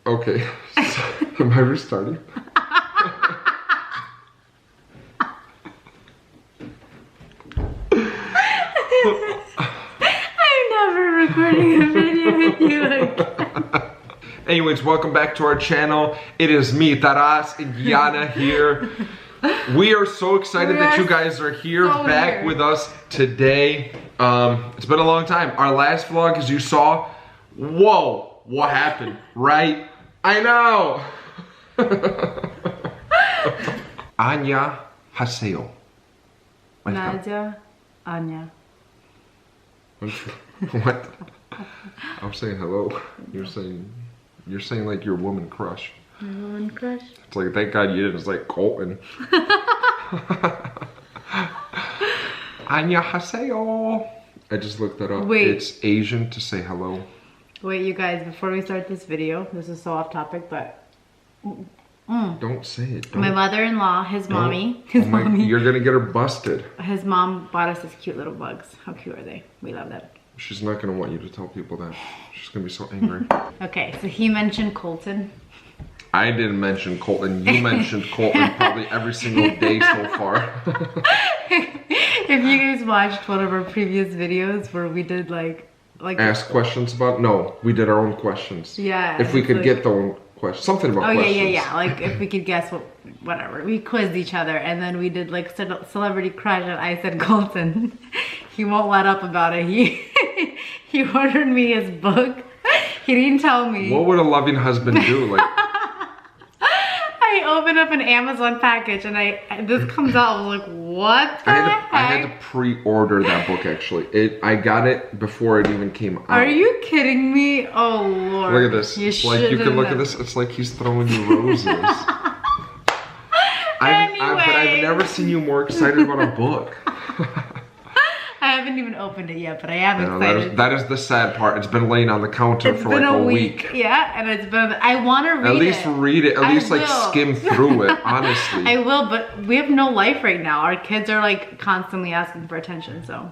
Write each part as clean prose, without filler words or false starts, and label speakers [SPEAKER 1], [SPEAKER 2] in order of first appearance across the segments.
[SPEAKER 1] Okay, so, am I restarting?
[SPEAKER 2] I'm never recording a video with you again.
[SPEAKER 1] Anyways, welcome back to our channel. It is me, Taras, and Yana here. We are so excited that you guys are here, back with us today. It's been a long time. Our last vlog, as you saw, whoa, what happened, right? I know. Anya Haseo.
[SPEAKER 2] Nadia, Anya.
[SPEAKER 1] What? I'm saying hello. You're saying like your woman crush.
[SPEAKER 2] My woman crush?
[SPEAKER 1] It's like, thank God you didn't. It's like Colton. Anya Haseo. I just looked that up.
[SPEAKER 2] Wait.
[SPEAKER 1] It's Asian to say hello.
[SPEAKER 2] Wait, you guys, before we start this video, this is so off topic, but...
[SPEAKER 1] Don't say it. Don't.
[SPEAKER 2] My mother-in-law, his mommy,
[SPEAKER 1] you're gonna get her busted.
[SPEAKER 2] his mom bought us these cute little bugs. How cute are they? We love them.
[SPEAKER 1] She's not gonna want you to tell people that. She's gonna be so angry.
[SPEAKER 2] Okay, so he mentioned Colton.
[SPEAKER 1] I didn't mention Colton. You mentioned Colton probably every single day so far.
[SPEAKER 2] If you guys watched one of our previous videos where we did like
[SPEAKER 1] ask questions about? No, we did our own questions.
[SPEAKER 2] Yeah.
[SPEAKER 1] If we could get the own questions, something about questions.
[SPEAKER 2] Yeah. Like if we could guess whatever. We quizzed each other, and then we did like celebrity crush, and I said Colton. He won't let up about it. He ordered me his book. He didn't tell me.
[SPEAKER 1] What would a loving husband do? Like,
[SPEAKER 2] I opened up an Amazon package and this comes out. I was like, what the heck?
[SPEAKER 1] I had to pre-order that book actually. I got it before it even came out.
[SPEAKER 2] Are you kidding me? Oh Lord.
[SPEAKER 1] Look at this. You can look at this. It's like he's throwing you roses. But I've never seen you more excited about a book.
[SPEAKER 2] I haven't even opened it yet, but I am excited.
[SPEAKER 1] That is the sad part. It's been laying on the counter for like a week.
[SPEAKER 2] Yeah, and it's been, I want to read it.
[SPEAKER 1] At least read it. At least like skim through it, honestly.
[SPEAKER 2] I will, but we have no life right now. Our kids are like constantly asking for attention, so.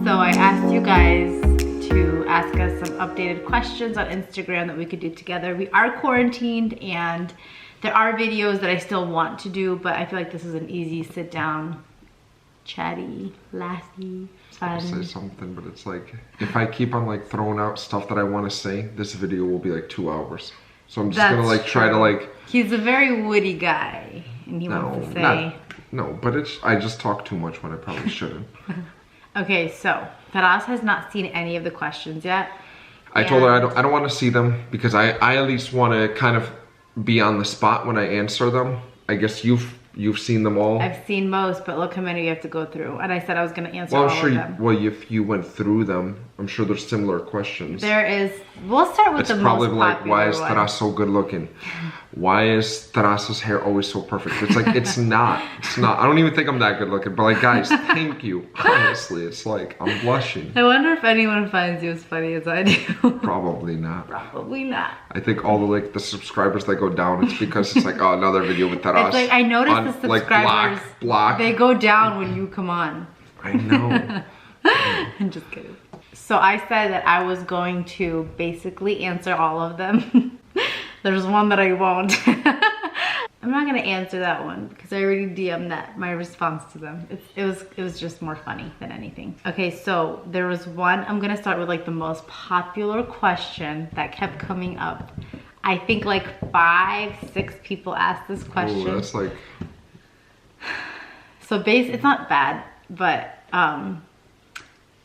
[SPEAKER 2] So I asked you guys to ask us some updated questions on Instagram that we could do together. We are quarantined and there are videos that I still want to do, but I feel like this is an easy sit down, chatty, laughy, fun.
[SPEAKER 1] I'll say something, but it's like, if I keep on like throwing out stuff that I want to say, this video will be like 2 hours. So I'm just gonna like try to like...
[SPEAKER 2] He's a very witty guy, and he wants to say...
[SPEAKER 1] No, but I just talk too much when I probably shouldn't.
[SPEAKER 2] Okay, so Taras has not seen any of the questions yet.
[SPEAKER 1] I told her I don't want to see them because I at least want to kind of be on the spot when I answer them. I guess you've seen them all.
[SPEAKER 2] I've seen most, but look how many you have to go through. And I said I was going to answer all of them.
[SPEAKER 1] Well, if you went through them, I'm sure there's similar questions.
[SPEAKER 2] There is. We'll start with the most popular one. It's probably like,
[SPEAKER 1] why is Taras so good looking? Why is Taras's hair always so perfect? It's like, it's not. It's not. I don't even think I'm that good looking. But like, guys, thank you. Honestly, it's like, I'm blushing.
[SPEAKER 2] I wonder if anyone finds you as funny as I do.
[SPEAKER 1] Probably not.
[SPEAKER 2] Probably not.
[SPEAKER 1] I think all the subscribers that go down, it's because it's like, oh, another video with Taras.
[SPEAKER 2] It's like, I noticed the subscribers,
[SPEAKER 1] block.
[SPEAKER 2] They go down when you come on.
[SPEAKER 1] I know.
[SPEAKER 2] I'm just kidding. So I said that I was going to basically answer all of them. There's one that I won't. I'm not gonna answer that one because I already DM'd that, my response to them. It was just more funny than anything. Okay, so there was one, I'm gonna start with like the most popular question that kept coming up. I think like 5-6 people asked this question.
[SPEAKER 1] Oh, that's like...
[SPEAKER 2] So it's not bad, but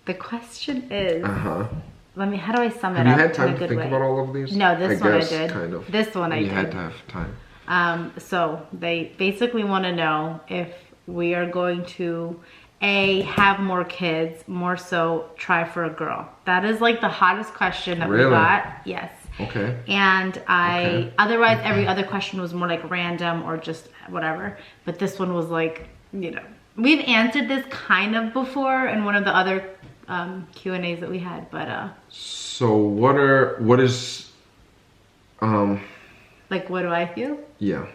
[SPEAKER 2] the question is, how do I sum it up?
[SPEAKER 1] Have you had time to think about all of these?
[SPEAKER 2] No, this one I did.
[SPEAKER 1] Kind of.
[SPEAKER 2] This one I did.
[SPEAKER 1] You had to have time.
[SPEAKER 2] So they basically want to know if we are going to have more kids, more so try for a girl. That is like the hottest question that we got. Yes.
[SPEAKER 1] Okay.
[SPEAKER 2] And otherwise every other question was more like random or just whatever. But this one was like, you know, we've answered this kind of before in one of the other Q&As that we had, but
[SPEAKER 1] so what is
[SPEAKER 2] like, what do I feel?
[SPEAKER 1] Yeah.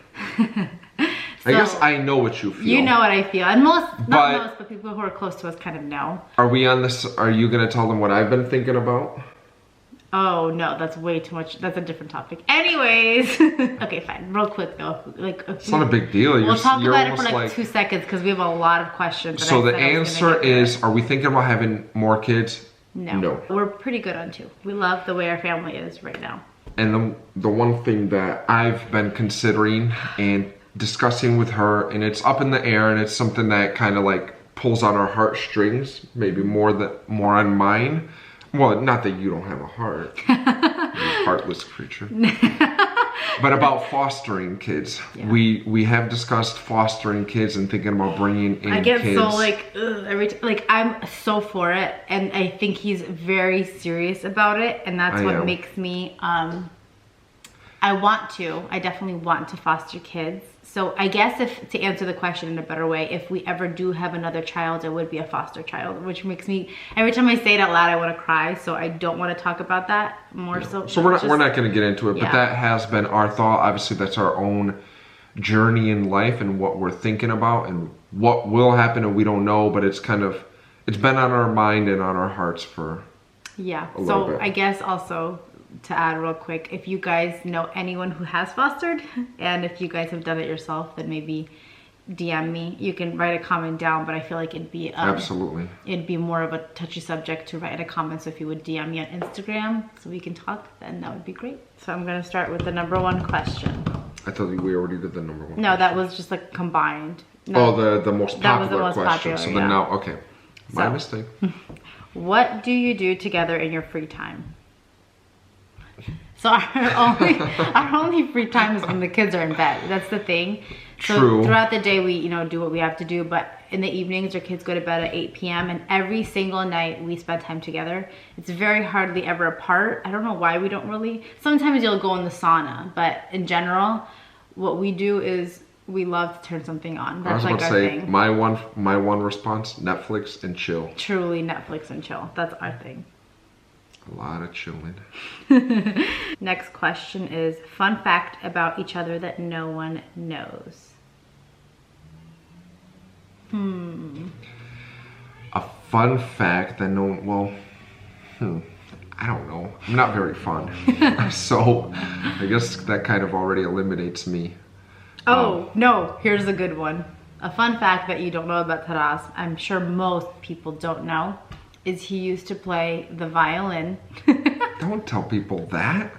[SPEAKER 1] I guess I know what you feel.
[SPEAKER 2] You know what I feel. And not most, but people who are close to us kind of know.
[SPEAKER 1] Are we on this? Are you going to tell them what I've been thinking about?
[SPEAKER 2] Oh no, that's way too much. That's a different topic. Anyways, okay, fine. Real quick though, like
[SPEAKER 1] it's not a big deal.
[SPEAKER 2] We'll talk about it for like 2 seconds because we have a lot of questions.
[SPEAKER 1] So the answer is: are we thinking about having more kids?
[SPEAKER 2] No. We're pretty good on 2. We love the way our family is right now.
[SPEAKER 1] And the one thing that I've been considering and discussing with her, and it's up in the air, and it's something that kind of like pulls on our heartstrings, maybe more on mine. Well, not that you don't have a heart, you're a heartless creature. But about fostering kids. Yeah. We have discussed fostering kids and thinking about bringing in kids.
[SPEAKER 2] I get so like, ugh, every time. Like, I'm so for it. And I think he's very serious about it. And that's what makes me, I definitely want to foster kids. So I guess to answer the question in a better way, if we ever do have another child, it would be a foster child, which makes me, every time I say it out loud, I want to cry. So I don't want to talk about that more. So
[SPEAKER 1] we're not going to get into it, but that has been our thought. Obviously that's our own journey in life and what we're thinking about and what will happen, and we don't know, but it's been on our mind and on our hearts for a little bit.
[SPEAKER 2] I guess also, to add real quick, if you guys know anyone who has fostered, and if you guys have done it yourself, then maybe DM me. You can write a comment down, but I feel like it'd be
[SPEAKER 1] absolutely,
[SPEAKER 2] it'd be more of a touchy subject to write a comment. So if you would DM me on Instagram so we can talk, then that would be great. So I'm gonna start with the number 1 question.
[SPEAKER 1] I thought we already did the number 1.
[SPEAKER 2] No, that was just like combined.
[SPEAKER 1] No, the most popular
[SPEAKER 2] that was the most
[SPEAKER 1] question.
[SPEAKER 2] Popular,
[SPEAKER 1] so then now, okay, my mistake.
[SPEAKER 2] What do you do together in your free time? So our only free time is when the kids are in bed. That's the thing. So
[SPEAKER 1] True.
[SPEAKER 2] Throughout the day, we do what we have to do, but in the evenings, our kids go to bed at 8 p.m. and every single night we spend time together. It's very hardly ever apart. I don't know why we don't really. Sometimes you'll go in the sauna, but in general, what we do is we love to turn something on. That's like our thing.
[SPEAKER 1] My one response: Netflix and chill.
[SPEAKER 2] Truly, Netflix and chill. That's our thing.
[SPEAKER 1] A lot of chilling.
[SPEAKER 2] Next question is fun fact about each other that no one knows.
[SPEAKER 1] A fun fact that no one, I don't know. I'm not very fun. So I guess that kind of already eliminates me.
[SPEAKER 2] No, here's a good one. A fun fact that you don't know about Taras, I'm sure most people don't know, is he used to play the violin.
[SPEAKER 1] Don't tell people that.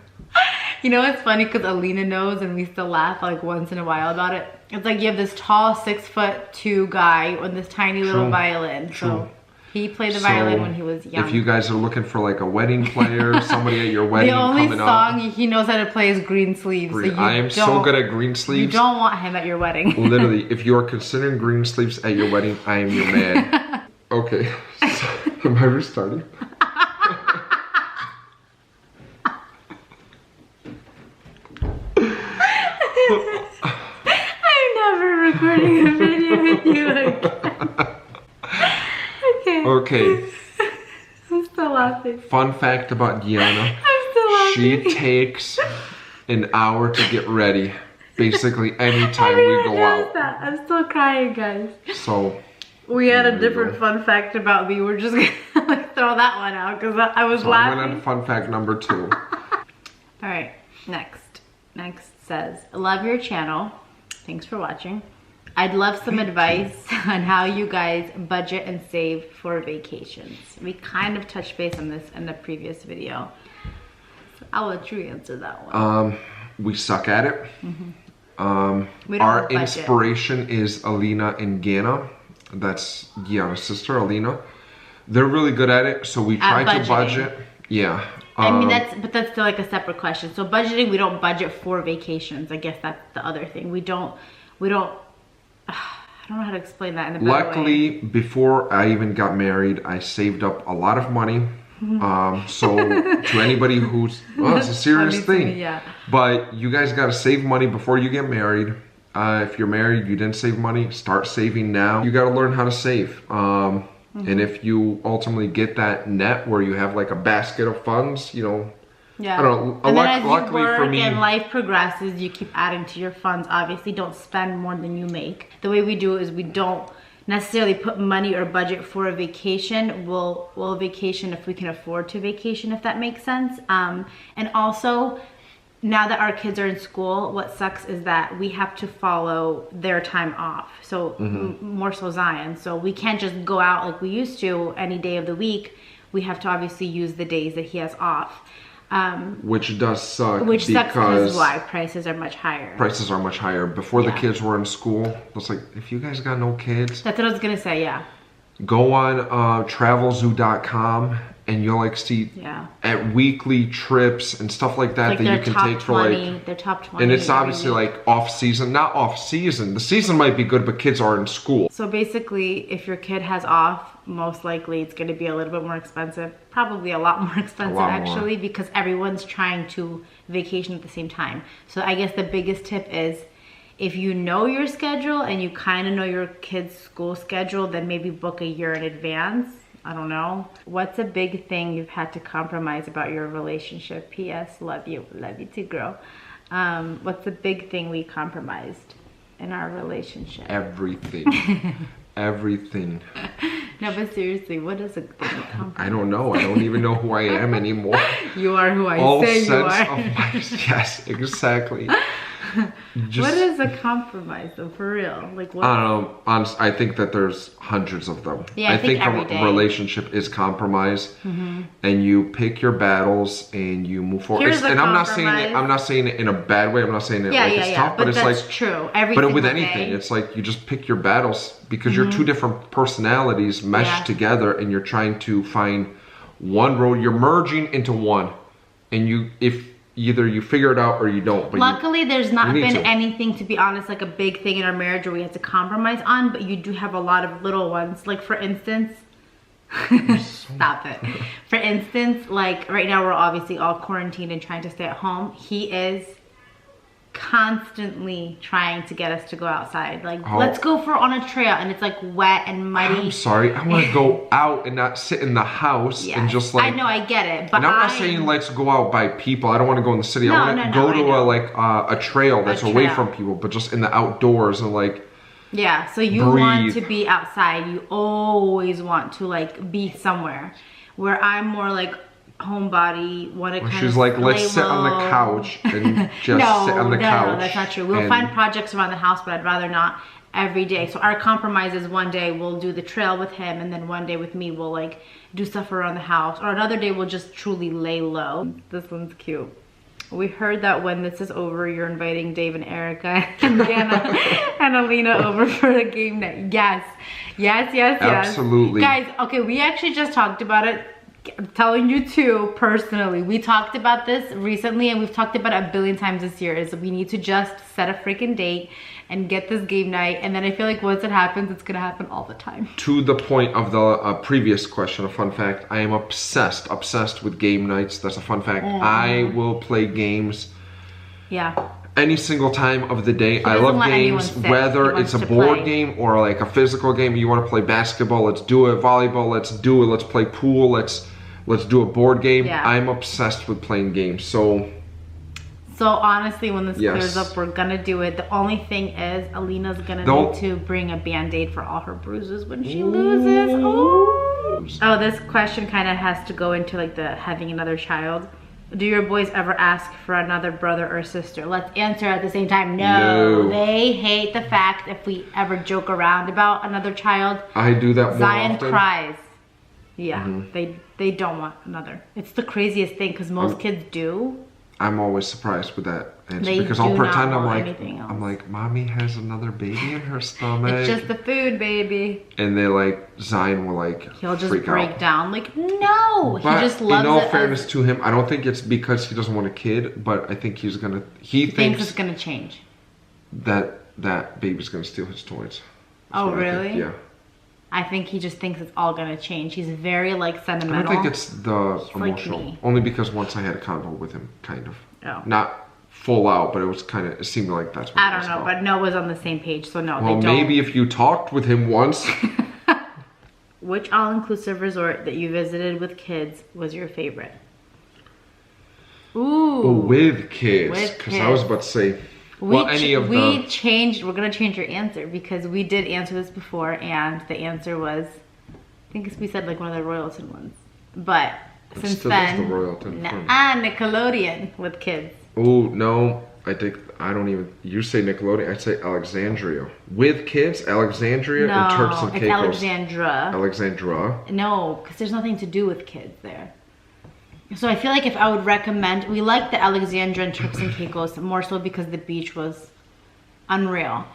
[SPEAKER 2] You know, it's funny because Alina knows and we still laugh like once in a while about it. It's like you have this tall 6'2" guy with this tiny little violin.
[SPEAKER 1] True.
[SPEAKER 2] So he played the violin when he was young.
[SPEAKER 1] If you guys are looking for like a wedding player, somebody at your wedding coming up.
[SPEAKER 2] The only song he knows how to play is Green Sleeves. So
[SPEAKER 1] I am so good at Green Sleeves.
[SPEAKER 2] You don't want him at your wedding.
[SPEAKER 1] Literally, if you are considering Green Sleeves at your wedding, I am your man. Okay, so, am I restarting?
[SPEAKER 2] I'm never recording a video with you again. Okay. I'm still laughing.
[SPEAKER 1] Fun fact about Gianna.
[SPEAKER 2] I'm still laughing.
[SPEAKER 1] She takes an hour to get ready. Basically anytime we go out.
[SPEAKER 2] I'm still crying, guys.
[SPEAKER 1] So
[SPEAKER 2] we had a different fun fact about me. We're just gonna like, throw that one out because I was laughing.
[SPEAKER 1] I went on fun fact number 2.
[SPEAKER 2] All right, next says, love your channel. Thanks for watching. I'd love some advice on how you guys budget and save for vacations. We kind of touched base on this in the previous video. So I'll let you answer that one.
[SPEAKER 1] We suck at it. Our inspiration is Alina and Gianna. That's Gianna's sister, Alina. They're really good at it, so we try to budget. Yeah.
[SPEAKER 2] I mean, that's still like a separate question. So budgeting, we don't budget for vacations. I guess that's the other thing. We don't, I don't know how to explain that in a better way.
[SPEAKER 1] Luckily, before I even got married, I saved up a lot of money. So to anybody who's, it's a serious thing.
[SPEAKER 2] Yeah.
[SPEAKER 1] But you guys got to save money before you get married. If you're married, you didn't save money, start saving now. You got to learn how to save. And if you ultimately get that net where you have like a basket of funds, you know,
[SPEAKER 2] yeah.
[SPEAKER 1] I don't know.
[SPEAKER 2] And then as you work and life progresses, you keep adding to your funds. Obviously, don't spend more than you make. The way we do it is we don't necessarily put money or budget for a vacation. We'll vacation if we can afford to vacation, if that makes sense. And also, now that our kids are in school, what sucks is that we have to follow their time off. So more so Zion. So we can't just go out like we used to any day of the week. We have to obviously use the days that he has off.
[SPEAKER 1] Which does suck.
[SPEAKER 2] Which sucks because why? Prices are much higher.
[SPEAKER 1] Prices are much higher. Before the kids were in school, it's like, if you guys got no kids.
[SPEAKER 2] That's what I was going to say, yeah.
[SPEAKER 1] Go on travelzoo.com and you'll like see at weekly trips and stuff like that that you can take for like
[SPEAKER 2] their top 20.
[SPEAKER 1] And it's obviously like off season, not off season. The season might be good, but kids are in school.
[SPEAKER 2] So basically, if your kid has off, most likely it's going to be a little bit more expensive. Probably a lot more expensive actually, because everyone's trying to vacation at the same time. So I guess the biggest tip is, if you know your schedule and you kind of know your kid's school schedule, then maybe book a year in advance. I don't know. What's a big thing you've had to compromise about your relationship? P.S. Love you too, girl. What's the big thing we compromised in our relationship?
[SPEAKER 1] Everything. Everything.
[SPEAKER 2] No, but seriously, what is a thing we compromise?
[SPEAKER 1] I don't know. I don't even know who I am anymore.
[SPEAKER 2] You are who I say you are.
[SPEAKER 1] Yes, exactly.
[SPEAKER 2] What is a compromise though, for real? Like what?
[SPEAKER 1] I don't know. Honestly, I think that there's hundreds of them.
[SPEAKER 2] Yeah, I think
[SPEAKER 1] a relationship is compromise, and you pick your battles and you move forward. And I'm not saying it in a bad way. I'm not saying it like it's tough, but it's
[SPEAKER 2] that's
[SPEAKER 1] like
[SPEAKER 2] true.
[SPEAKER 1] But with anything, it's like you just pick your battles because you're two different personalities meshed together, and you're trying to find one road. You're merging into one, and either you figure it out or you don't. But
[SPEAKER 2] luckily, there's not been anything, to be honest, like a big thing in our marriage where we have to compromise on, but you do have a lot of little ones. Like for instance, stop it. For instance, like right now we're obviously all quarantined and trying to stay at home. He is constantly trying to get us to go outside. Like, let's go on a trail, and it's like wet and muddy.
[SPEAKER 1] I'm sorry, I want to go out and not sit in the house and just like.
[SPEAKER 2] I know, I get it, but
[SPEAKER 1] and I'm not saying let's go out by people. I don't want to go in the city. I want to go to a trail that's away from people, but just in the outdoors and like.
[SPEAKER 2] Yeah, so you want to be outside. You always want to like be somewhere. Where I'm more like homebody, want to kind of
[SPEAKER 1] she's like, let's sit on the couch and just sit on the couch. No,
[SPEAKER 2] that's not true. We'll find projects around the house, but I'd rather not every day. So our compromise is one day we'll do the trail with him, and then one day with me we'll like do stuff around the house, or another day we'll just truly lay low. This one's cute. We heard that when this is over, you're inviting Dave and Erica and Diana and Alina over for the game night. Yes.
[SPEAKER 1] Absolutely.
[SPEAKER 2] Guys, okay, we actually just talked about it. I'm telling you too, personally. We talked about this recently, and we've talked about it a billion times this year, is we need to just set a freaking date and get this game night, and then I feel like once it happens, it's gonna happen all the time.
[SPEAKER 1] To the point of the previous question, a fun fact, I am obsessed with game nights. That's a fun fact. I will play games any single time of the day. I love games, whether it's a board game or like a physical game. You want to play basketball, let's do it. Volleyball, let's do it. Let's play pool, let's do a board game. I'm obsessed with playing games.
[SPEAKER 2] So honestly, when this clears up, we're gonna do it. The only thing is, Alina's gonna need to bring a band-aid for all her bruises when she loses. Oh, this question kind of has to go into like the having another child. Do your boys ever ask for another brother or sister? Let's answer at the same time. No. They hate the fact if we ever joke around about another child.
[SPEAKER 1] I do that more
[SPEAKER 2] Zion
[SPEAKER 1] often.
[SPEAKER 2] cries. Yeah, they don't want another. It's the craziest thing because most kids do. I'm
[SPEAKER 1] always surprised with that answer because I'll pretend I'm like, mommy has another baby in her stomach.
[SPEAKER 2] It's just the food, baby.
[SPEAKER 1] And they like, Zion will like
[SPEAKER 2] he'll just break down like, no.
[SPEAKER 1] But
[SPEAKER 2] he just loves it.
[SPEAKER 1] In all fairness to him, I don't think it's because he doesn't want a kid, but I think he thinks
[SPEAKER 2] it's gonna change.
[SPEAKER 1] That baby's gonna steal his toys.
[SPEAKER 2] Oh really?
[SPEAKER 1] Yeah.
[SPEAKER 2] I think he just thinks it's all gonna change. He's very like sentimental.
[SPEAKER 1] I don't think it's the emotional. Like only because once I had a convo with him, kind of. Oh. Not full out, but it seemed like that's what
[SPEAKER 2] I don't know, but Noah's on the same page, so no,
[SPEAKER 1] well,
[SPEAKER 2] they don't.
[SPEAKER 1] Maybe if you talked with him once.
[SPEAKER 2] Which all-inclusive resort that you visited with kids was your favorite? Ooh.
[SPEAKER 1] With kids. Because I was about to say, Well, any of
[SPEAKER 2] we're gonna change your answer because we did answer this before and the answer was, I think we said like one of the Royalton ones. But since then,
[SPEAKER 1] the Royalton
[SPEAKER 2] Nickelodeon with kids.
[SPEAKER 1] Oh, no. I don't even, you say Nickelodeon, I say Alexandria. With kids, Alexandria and Turks and Caicos.
[SPEAKER 2] No, it's Alexandra.
[SPEAKER 1] Alexandra?
[SPEAKER 2] No, because there's nothing to do with kids there. So I feel like if I would recommend, we like the Alexandra and Turks and Caicos more so because the beach was unreal.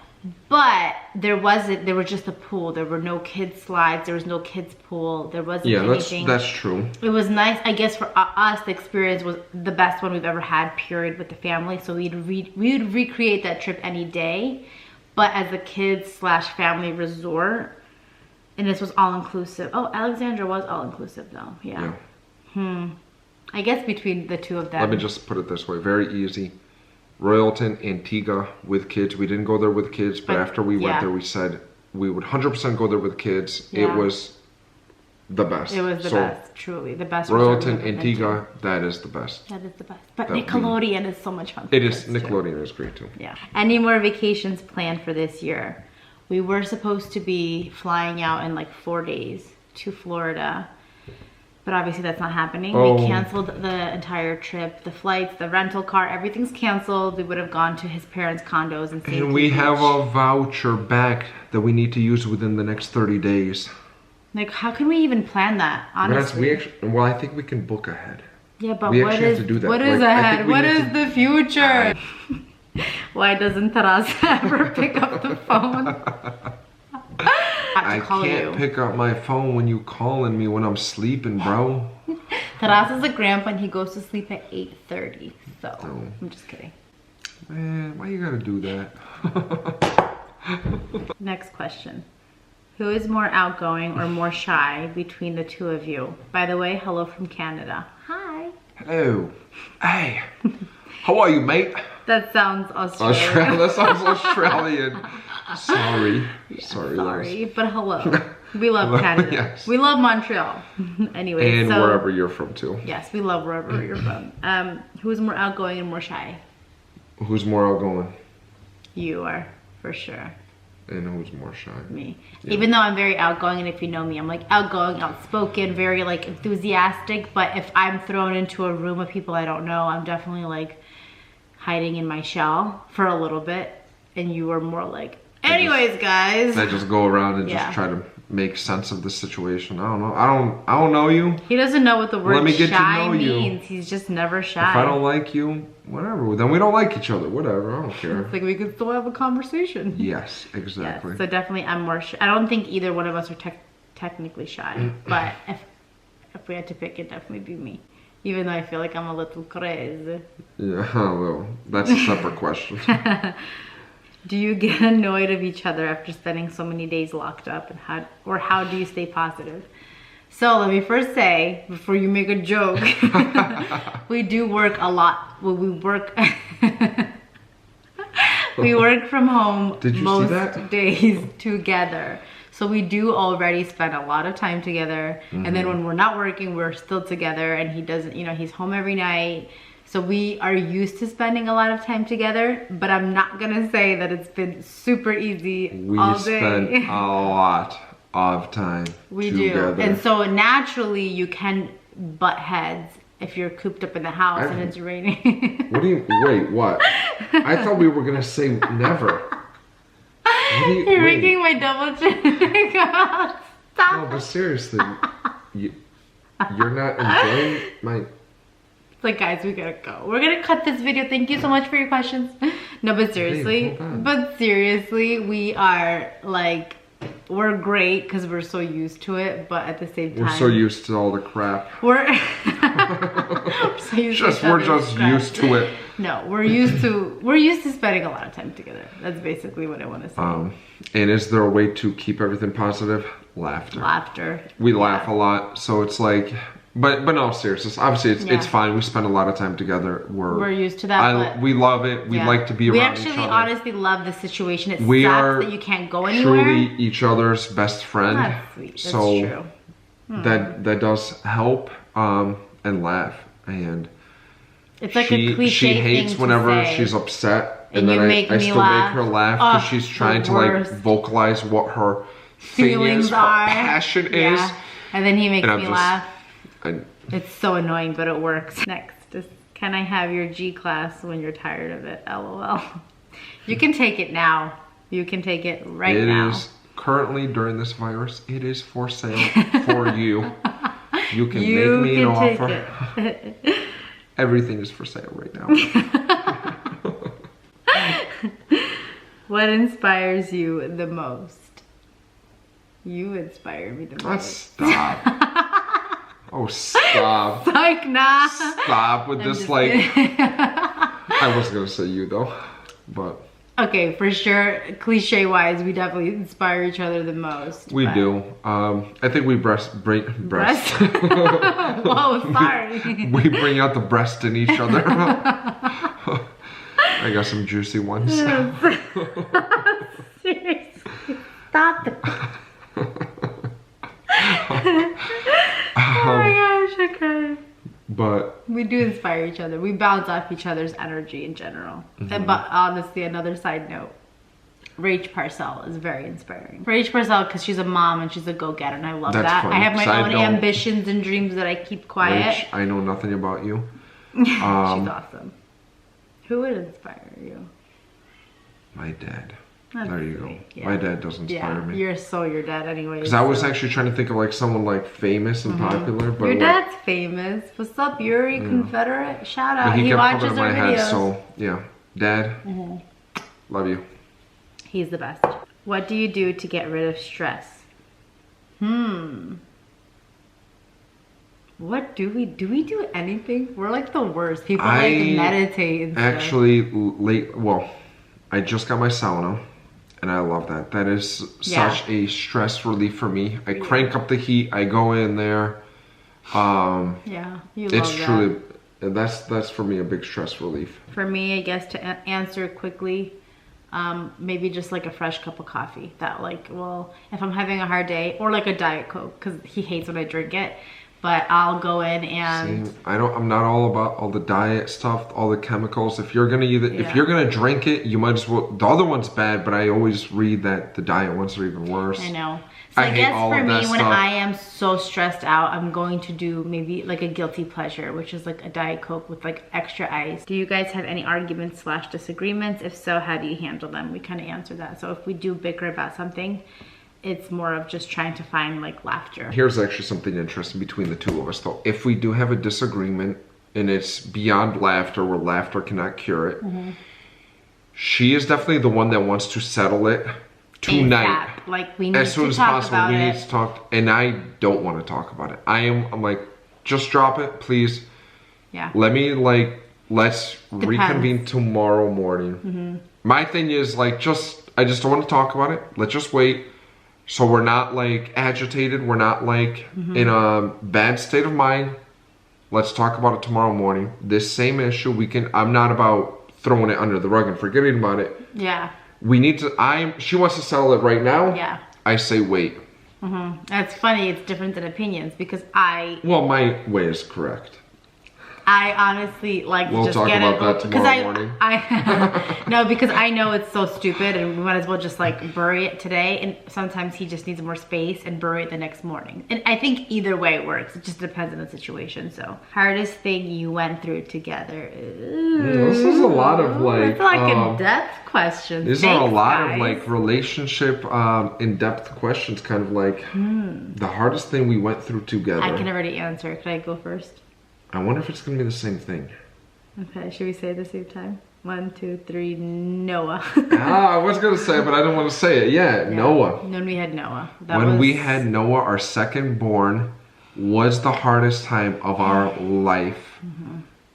[SPEAKER 2] But there was just a pool. There were no kids slides. There was no kids pool. There wasn't anything.
[SPEAKER 1] Yeah, that's true.
[SPEAKER 2] It was nice. I guess for us, the experience was the best one we've ever had, period, with the family. So we would recreate that trip any day. But as a kids/family resort, and this was all-inclusive. Oh, Alexandra was all-inclusive though. Yeah. I guess between the two of them.
[SPEAKER 1] Let me just put it this way. Very easy. Royalton, Antigua with kids. We didn't go there with kids, but after we went there, we said we would 100% go there with kids. Yeah. It was the best.
[SPEAKER 2] It was the best, truly. The best.
[SPEAKER 1] Royalton, Antigua, that is the best.
[SPEAKER 2] That is the best. But Nickelodeon is so much fun.
[SPEAKER 1] It is. Nickelodeon is great too.
[SPEAKER 2] Yeah. Any more vacations planned for this year? We were supposed to be flying out in like 4 days to Florida. But obviously that's not happening. We canceled the entire trip. The flights, the rental car, everything's canceled. We would have gone to his parents' condos and
[SPEAKER 1] And we have a voucher back that we need to use within the next 30 days.
[SPEAKER 2] Like, how can we even plan that, honestly?
[SPEAKER 1] Well, I think we can book ahead.
[SPEAKER 2] Yeah, but what is ahead? What is the future? Why doesn't Taras ever pick up the phone?
[SPEAKER 1] I can't pick up my phone when you calling me when I'm sleeping, bro.
[SPEAKER 2] Taras is a grandpa and he goes to sleep at 8:30. So I'm just kidding.
[SPEAKER 1] Man, why you gotta do that?
[SPEAKER 2] Next question. Who is more outgoing or more shy between the two of you? By the way, hello from Canada. Hi.
[SPEAKER 1] Hello. Hey. How are you, mate?
[SPEAKER 2] That sounds Australian.
[SPEAKER 1] That sounds Australian. Sorry,
[SPEAKER 2] but hello. We love Canada. Yes. We love Montreal. Anyway,
[SPEAKER 1] and wherever you're from too.
[SPEAKER 2] Yes, we love wherever you're from. Who's more outgoing and more shy?
[SPEAKER 1] Who's more outgoing?
[SPEAKER 2] You are, for sure.
[SPEAKER 1] And who's more shy?
[SPEAKER 2] Me. Yeah. Even though I'm very outgoing, and if you know me, I'm like outgoing, outspoken, very like enthusiastic. But if I'm thrown into a room of people I don't know, I'm definitely like hiding in my shell for a little bit. And you are more like, anyways, guys.
[SPEAKER 1] I just go around and just try to make sense of the situation. I don't know. I don't know you.
[SPEAKER 2] He doesn't know what the word shy means. He's just never shy.
[SPEAKER 1] If I don't like you, whatever. Then we don't like each other. Whatever. I don't care.
[SPEAKER 2] It's like we could still have a conversation.
[SPEAKER 1] Yes, exactly.
[SPEAKER 2] Yeah, so definitely I'm more shy. I don't think either one of us are technically shy. But if we had to pick, it'd definitely be me. Even though I feel like I'm a little crazy.
[SPEAKER 1] Yeah, well, that's a separate question.
[SPEAKER 2] Do you get annoyed of each other after spending so many days locked up, and how do you stay positive? So let me first say, before you make a joke, we do work a lot. Well, we work from home most days together. So we do already spend a lot of time together. And then when we're not working, we're still together, and he doesn't, he's home every night. So we are used to spending a lot of time together, but I'm not gonna say that it's been super easy all day.
[SPEAKER 1] We spend a lot of time together.
[SPEAKER 2] Do. And so naturally you can butt heads if you're cooped up in the house and it's raining.
[SPEAKER 1] Wait, what? I thought we were gonna say never.
[SPEAKER 2] You're making my double chin. Stop.
[SPEAKER 1] No, but seriously, you're not enjoying my...
[SPEAKER 2] It's like, guys, we gotta go. We're gonna cut this video. Thank you so much for your questions. No, but seriously, we are like, we're great because we're so used to it, but at the same time,
[SPEAKER 1] we're so used to all the crap.
[SPEAKER 2] We're
[SPEAKER 1] just used to it.
[SPEAKER 2] No, we're used to spending a lot of time together. That's basically what I want to say.
[SPEAKER 1] And is there a way to keep everything positive? Laughter. We laugh a lot, so it's like. But no, seriously, obviously it's fine. We spend a lot of time together. We're used to that. We love it. We like to be around each other. We actually honestly love the situation. It sucks that you can't go anywhere. Truly each other's best friend. That's sweet. That's true. That does help and laugh. And
[SPEAKER 2] it's like a cliche
[SPEAKER 1] she hates
[SPEAKER 2] thing
[SPEAKER 1] whenever
[SPEAKER 2] to say.
[SPEAKER 1] she's upset
[SPEAKER 2] And
[SPEAKER 1] then
[SPEAKER 2] I still
[SPEAKER 1] make her laugh because
[SPEAKER 2] Oh,
[SPEAKER 1] she's trying
[SPEAKER 2] the
[SPEAKER 1] to like
[SPEAKER 2] worst.
[SPEAKER 1] vocalize what her thing
[SPEAKER 2] Feelings
[SPEAKER 1] is, her
[SPEAKER 2] are.
[SPEAKER 1] passion is.
[SPEAKER 2] And then he makes
[SPEAKER 1] And I'm
[SPEAKER 2] me
[SPEAKER 1] just-
[SPEAKER 2] laugh.
[SPEAKER 1] I,
[SPEAKER 2] It's so annoying, but it works. Next is, can I have your G class when you're tired of it? LOL. You can take it now. You can take it right now.
[SPEAKER 1] It is currently during this virus. It is for sale for you. You can make me an offer. Everything is for sale right now.
[SPEAKER 2] What inspires you the most? You inspire me the most.
[SPEAKER 1] Stop. Oh, stop.
[SPEAKER 2] Like, nah.
[SPEAKER 1] Stop with this, like... I was gonna say you, though, but...
[SPEAKER 2] Okay, for sure, cliche-wise, we definitely inspire each other the most.
[SPEAKER 1] We
[SPEAKER 2] but-
[SPEAKER 1] do. I think we breast.
[SPEAKER 2] Whoa, sorry.
[SPEAKER 1] We bring out the breast in each other. I got some juicy ones.
[SPEAKER 2] Seriously, stop it. Oh my gosh, okay.
[SPEAKER 1] But
[SPEAKER 2] We do inspire each other. We bounce off each other's energy in general. But honestly, another side note, Rach Parcell is very inspiring. Rach Parcell, because she's a mom and she's a go-getter, and I love
[SPEAKER 1] That's
[SPEAKER 2] that.
[SPEAKER 1] funny,
[SPEAKER 2] I have
[SPEAKER 1] 'cause
[SPEAKER 2] my
[SPEAKER 1] I
[SPEAKER 2] own
[SPEAKER 1] don't-
[SPEAKER 2] ambitions and dreams that I keep quiet.
[SPEAKER 1] Rach, I know nothing about you.
[SPEAKER 2] She's awesome. Who would inspire you?
[SPEAKER 1] My dad.
[SPEAKER 2] That's
[SPEAKER 1] There you go.
[SPEAKER 2] sweet, yeah.
[SPEAKER 1] My dad does inspire me.
[SPEAKER 2] You're so your dad anyway.
[SPEAKER 1] Because I was actually trying to think of like someone like famous and popular, but
[SPEAKER 2] Your
[SPEAKER 1] like,
[SPEAKER 2] dad's famous. What's up, Yuri? Confederate? Shout out.
[SPEAKER 1] but he
[SPEAKER 2] He
[SPEAKER 1] kept
[SPEAKER 2] watches
[SPEAKER 1] coming to
[SPEAKER 2] our
[SPEAKER 1] my
[SPEAKER 2] videos.
[SPEAKER 1] head. So yeah, Dad, love you.
[SPEAKER 2] He's the best. What do you do to get rid of stress? What do we do? We do anything? We're like the worst. People like meditate and stuff.
[SPEAKER 1] Actually, well, I just got my sauna, and I love that. That is such a stress relief for me. I crank up the heat. I go in there.
[SPEAKER 2] Yeah, you love
[SPEAKER 1] It's
[SPEAKER 2] that.
[SPEAKER 1] truly, and that's for me a big stress relief.
[SPEAKER 2] For me, I guess to answer quickly, maybe just like a fresh cup of coffee. That like, well, if I'm having a hard day, or like a Diet Coke, because he hates when I drink it. But I'll go in and
[SPEAKER 1] Same. I'm not all about all the diet stuff, all the chemicals. If you're gonna if you're gonna drink it, you might as well. The other one's bad, but I always read that the diet ones are even worse.
[SPEAKER 2] I know. So I
[SPEAKER 1] hate
[SPEAKER 2] guess
[SPEAKER 1] all
[SPEAKER 2] for
[SPEAKER 1] of
[SPEAKER 2] me,
[SPEAKER 1] that
[SPEAKER 2] when
[SPEAKER 1] stuff.
[SPEAKER 2] I am so stressed out, I'm going to do maybe like a guilty pleasure, which is like a Diet Coke with like extra ice. Do you guys have any arguments / disagreements? If so, how do you handle them? We kind of answered that. So if we do bicker about something, it's more of just trying to find like laughter.
[SPEAKER 1] Here's actually something interesting between the two of us though. If we do have a disagreement and it's beyond laughter, where laughter cannot cure it, she is definitely the one that wants to settle it tonight.
[SPEAKER 2] ASAP. Like we need
[SPEAKER 1] As soon
[SPEAKER 2] to
[SPEAKER 1] as
[SPEAKER 2] talk
[SPEAKER 1] possible,
[SPEAKER 2] about
[SPEAKER 1] we
[SPEAKER 2] it.
[SPEAKER 1] need to talk, and I don't want to talk about it. I'm like, just drop it, please.
[SPEAKER 2] Yeah.
[SPEAKER 1] Let's reconvene tomorrow morning. My thing is like, I just don't want to talk about it. Let's just wait. So we're not like agitated. We're not like in a bad state of mind. Let's talk about it tomorrow morning. This same issue, I'm not about throwing it under the rug and forgetting about it.
[SPEAKER 2] Yeah.
[SPEAKER 1] We need to, she wants to settle it right now.
[SPEAKER 2] Yeah.
[SPEAKER 1] I say wait.
[SPEAKER 2] That's funny. It's different than opinions because
[SPEAKER 1] Well, my way is correct.
[SPEAKER 2] I honestly like
[SPEAKER 1] We'll
[SPEAKER 2] to just
[SPEAKER 1] talk
[SPEAKER 2] get
[SPEAKER 1] about
[SPEAKER 2] it
[SPEAKER 1] that tomorrow morning.
[SPEAKER 2] No, because I know it's so stupid and we might as well just like bury it today, and sometimes he just needs more space and bury it the next morning. And I think either way it works. It just depends on the situation. So hardest thing you went through together.
[SPEAKER 1] This is a lot of like
[SPEAKER 2] It's like in-depth questions.
[SPEAKER 1] These are a lot of
[SPEAKER 2] guys.
[SPEAKER 1] like relationship in-depth questions, kind of like the hardest thing we went through together.
[SPEAKER 2] I can already answer. Can I go first?
[SPEAKER 1] I wonder if it's gonna be the same thing.
[SPEAKER 2] Okay, should we say it at the same time? 1, 2, 3, Noah.
[SPEAKER 1] I was gonna say, but I didn't want to say it. Yeah, Noah.
[SPEAKER 2] When we had Noah.
[SPEAKER 1] When we had Noah, our second born, was the hardest time of our life.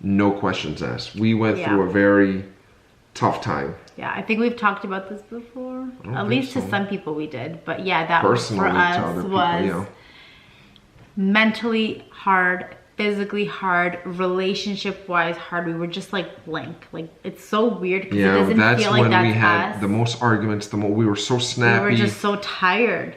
[SPEAKER 1] No questions asked. We went through a very tough time.
[SPEAKER 2] Yeah, I think we've talked about this before. At
[SPEAKER 1] think
[SPEAKER 2] least
[SPEAKER 1] so.
[SPEAKER 2] to some people we did. But yeah, that
[SPEAKER 1] Personally,
[SPEAKER 2] for
[SPEAKER 1] to
[SPEAKER 2] us
[SPEAKER 1] other people,
[SPEAKER 2] was
[SPEAKER 1] yeah.
[SPEAKER 2] mentally hard, physically hard, relationship wise hard. We were just like blank. Like it's so weird because it
[SPEAKER 1] Yeah,
[SPEAKER 2] doesn't
[SPEAKER 1] that's
[SPEAKER 2] feel like
[SPEAKER 1] when
[SPEAKER 2] that's
[SPEAKER 1] we had
[SPEAKER 2] us.
[SPEAKER 1] the most arguments. We were so snappy.
[SPEAKER 2] We were just so tired.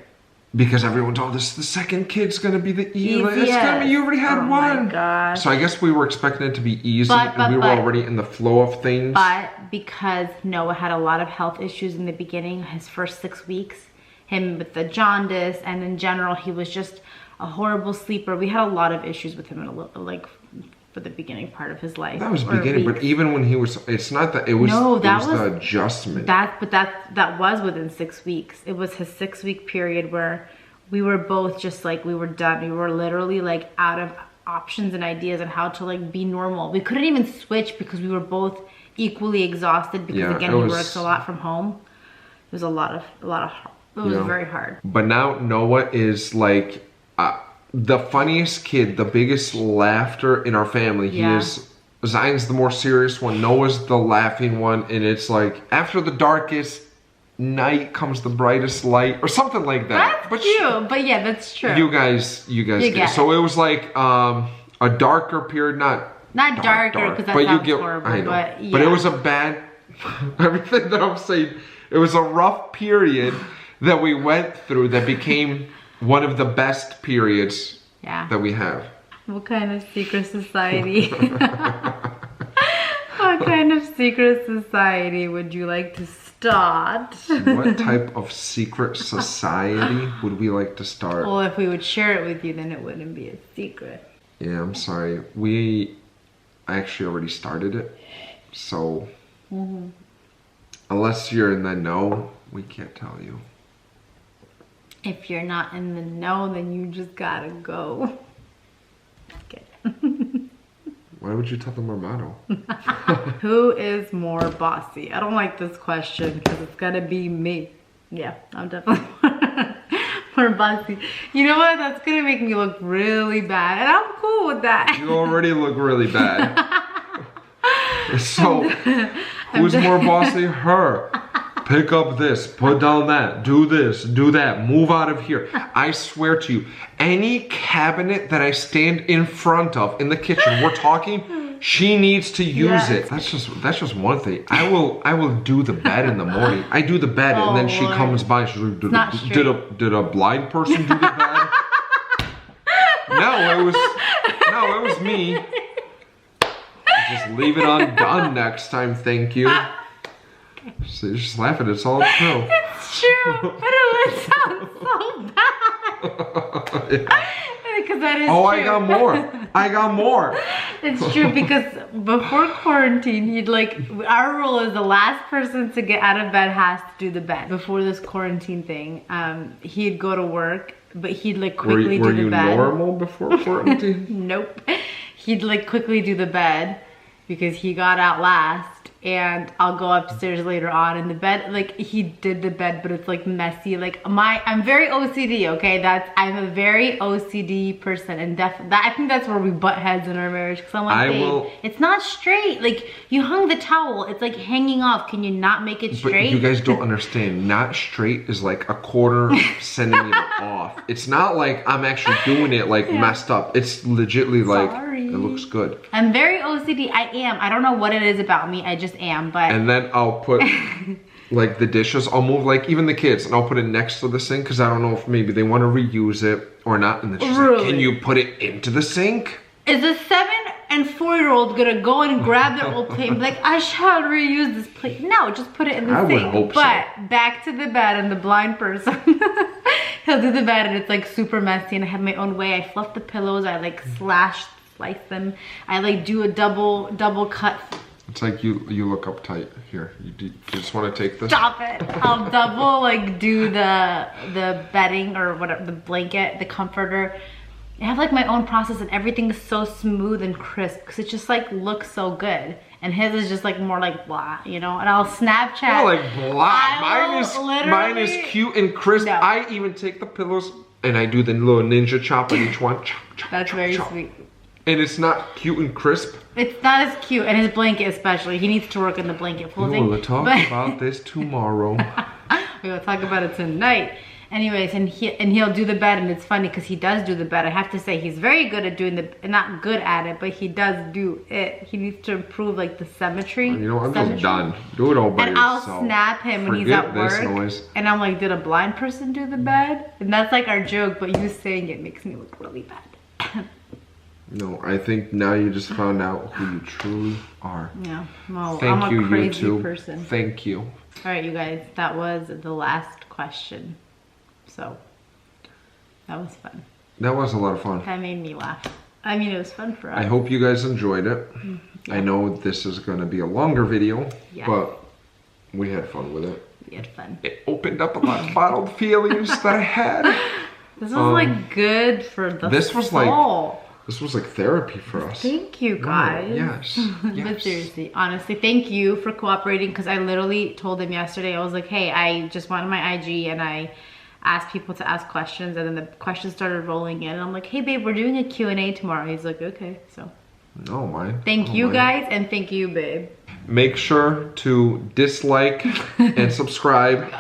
[SPEAKER 1] because everyone's, oh, this the second kid's gonna be the easiest. You already had one. Oh my gosh. So I guess we were expecting it to be easy, and we were already in the flow of things.
[SPEAKER 2] But because Noah had a lot of health issues in the beginning, his first 6 weeks, him with the jaundice, and in general, he was just a horrible sleeper. We had a lot of issues with him for the beginning part of his life.
[SPEAKER 1] That was beginning, but even when he was, it's not that, it was, no, that was the adjustment.
[SPEAKER 2] That was within 6 weeks. It was his 6 week period where we were both just like, we were done. We were literally like out of options and ideas on how to like be normal. We couldn't even switch because we were both equally exhausted because again, he works a lot from home. It was it was very hard. But
[SPEAKER 1] now Noah is like, the funniest kid, the biggest laughter in our family. He is, Zion's the more serious one, Noah's the laughing one, and it's like, after the darkest night comes the brightest light, or something like that.
[SPEAKER 2] That's cute, but yeah, that's true.
[SPEAKER 1] You guys get it. So it was like a darker period, not
[SPEAKER 2] darker, because that sounds horrible,
[SPEAKER 1] I know. But it was a bad, everything that I'm saying, it was a rough period that we went through that became one of the best periods that we have.
[SPEAKER 2] What kind of secret society? What kind of secret society would you like to start?
[SPEAKER 1] What type of secret society would we like to start?
[SPEAKER 2] Well, if we would share it with you, then it wouldn't be a secret.
[SPEAKER 1] Yeah, I'm sorry. I actually already started it. So, unless you're in the know, we can't tell you.
[SPEAKER 2] If you're not in the know, then you just gotta go. Okay.
[SPEAKER 1] Why would you tell them our motto?
[SPEAKER 2] Who is more bossy? I don't like this question because it's gotta be me. Yeah, I'm definitely more bossy. You know what? That's gonna make me look really bad, and I'm cool with that.
[SPEAKER 1] You already look really bad. So, who's more bossy? Her. Pick up this, put down that, do this, do that, move out of here. I swear to you, any cabinet that I stand in front of in the kitchen, we're talking, she needs to use it. That's just one thing. I will do the bed in the morning. I do the bed, and then she comes by. She's like, did a blind person do the bed? No, it was me. Just leave it undone next time, thank you. So you're just laughing, it's all true.
[SPEAKER 2] It's true, but it would sound so bad. Because that is true.
[SPEAKER 1] I got more.
[SPEAKER 2] It's true, because before quarantine, he'd like, our rule is the last person to get out of bed has to do the bed. Before this quarantine thing, he'd go to work, but he'd like quickly do the bed.
[SPEAKER 1] Were you normal before quarantine?
[SPEAKER 2] Nope. He'd like quickly do the bed because he got out last. And I'll go upstairs later on in the bed. Like, he did the bed, but it's like messy. Like, I'm very OCD, okay? I'm a very OCD person, and I think that's where we butt heads in our marriage. Because I'm like, babe, it's not straight. Like, you hung the towel, it's like hanging off. Can you not make it straight?
[SPEAKER 1] But you guys don't understand. Not straight is like a quarter centimeter off. It's not like I'm actually doing it like messed up. It's legitly like, it looks good.
[SPEAKER 2] I'm very OCD. I am. I don't know what it is about me. I just am. But
[SPEAKER 1] and then I'll put like the dishes. I'll move like even the kids, and I'll put it next to the sink because I don't know if maybe they want to reuse it or not. And then she's like, "Can you put it into the sink?"
[SPEAKER 2] Is a 7- and 4-year-old gonna go and grab their old plate and be like, "I shall reuse this plate"? No, just put it in the sink.
[SPEAKER 1] I would hope so.
[SPEAKER 2] But back to the bed and the blind person. He'll do the bed and it's like super messy, and I have my own way. I fluff the pillows. I like slice them. I like do a double cut.
[SPEAKER 1] It's like you look uptight here. You just want to take this?
[SPEAKER 2] Stop it. I'll double like do the bedding or whatever, the blanket, the comforter. I have like my own process, and everything is so smooth and crisp because it just like looks so good. And his is just like more like blah, you know. And I'll Snapchat.
[SPEAKER 1] Oh, like blah. Mine is cute and crisp. No. I even take the pillows and I do the little ninja chop on each one. Chop, chop,
[SPEAKER 2] That's
[SPEAKER 1] chop,
[SPEAKER 2] very
[SPEAKER 1] chop.
[SPEAKER 2] sweet.
[SPEAKER 1] And it's not cute and crisp.
[SPEAKER 2] It's not as cute, and his blanket especially. He needs to work in the blanket folding.
[SPEAKER 1] We'll talk about this tomorrow.
[SPEAKER 2] We'll talk about it tonight. Anyways, and he'll do the bed, and it's funny because he does do the bed. I have to say he's very good at doing not good at it, but he does do it. He needs to improve like the symmetry.
[SPEAKER 1] You know, I'm just done. Do it all by yourself.
[SPEAKER 2] I'll snap him when he's at work. And I'm like, did a blind person do the bed? And that's like our joke, but you saying it makes me look really bad.
[SPEAKER 1] No, I think now you just found out who you truly are.
[SPEAKER 2] Yeah, well,
[SPEAKER 1] Thank you,
[SPEAKER 2] I'm a crazy
[SPEAKER 1] YouTube.
[SPEAKER 2] person.
[SPEAKER 1] Thank you.
[SPEAKER 2] All right, you guys, that was the last question. So, that was fun.
[SPEAKER 1] That was a lot of fun.
[SPEAKER 2] That made me laugh. I mean, it was fun for us.
[SPEAKER 1] I hope you guys enjoyed it. Yeah. I know this is going to be a longer video, but we had fun with it.
[SPEAKER 2] We had fun.
[SPEAKER 1] It opened up a lot of bottled feelings that I had.
[SPEAKER 2] This was like good for the soul.
[SPEAKER 1] This was like therapy for us.
[SPEAKER 2] Thank you, guys.
[SPEAKER 1] Yes.
[SPEAKER 2] But seriously, honestly, thank you for cooperating, because I literally told him yesterday, I was like, hey, I just wanted my IG and I asked people to ask questions, and then the questions started rolling in. And I'm like, hey babe, we're doing a Q&A tomorrow. He's like, okay, so.
[SPEAKER 1] Oh my.
[SPEAKER 2] Thank you guys, and thank you, babe.
[SPEAKER 1] Make sure to dislike and subscribe.